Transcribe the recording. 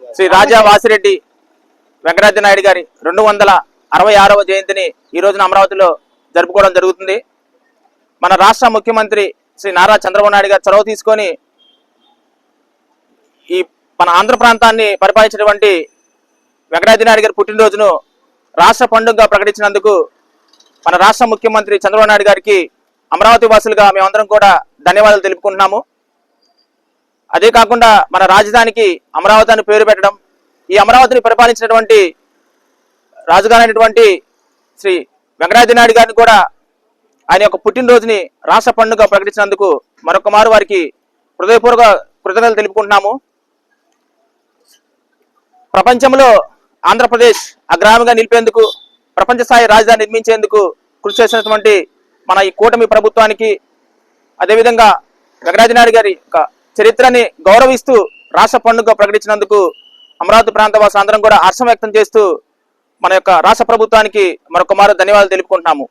శ్రీ రాజా వాసిరెడ్డి వెంకటాద్రి నాయుడు గారి 266వ జయంతిని ఈ రోజున అమరావతిలో జరుపుకోవడం జరుగుతుంది. మన రాష్ట్ర ముఖ్యమంత్రి శ్రీ నారా చంద్రబాబు నాయుడు గారు చొరవ తీసుకొని ఈ మన ఆంధ్ర ప్రాంతాన్ని పరిపాలించినటువంటి వెంకటాద్రి నాయుడు గారి పుట్టినరోజును రాష్ట్ర పండుగగా ప్రకటించినందుకు మన రాష్ట్ర ముఖ్యమంత్రి చంద్రబాబు నాయుడు గారికి అమరావతి వాసులుగా మేమందరం కూడా ధన్యవాదాలు తెలుపుకుంటున్నాము. అదే కాకుండా మన రాజధానికి అమరావతి అని పేరు పెట్టడం, ఈ అమరావతిని పరిపాలించినటువంటి రాజుగారైనటువంటి శ్రీ వెంకటాద్రి నాయుడు గారిని కూడా ఆయన యొక్క పుట్టినరోజుని రాష్ట్ర పండుగ ప్రకటించినందుకు మరొక మారు వారికి హృదయపూర్వక కృతజ్ఞతలు తెలుపుకుంటున్నాము. ప్రపంచంలో ఆంధ్రప్రదేశ్ అగ్రగామిగా నిలిపేందుకు, ప్రపంచ స్థాయి రాజధాని నిర్మించేందుకు కృషి చేసినటువంటి మన ఈ కూటమి ప్రభుత్వానికి, అదేవిధంగా వెంకటాద్రి నాయుడు గారి యొక్క చరిత్రని గౌరవిస్తూ రాష్ట్ర పండుగ ప్రకటించినందుకు అమరావతి ప్రాంత వాసులందరం కూడా హర్షం వ్యక్తం చేస్తూ మన యొక్క రాష్ట్ర ప్రభుత్వానికి మరొక మారు ధన్యవాదాలు తెలుపుకుంటున్నాము.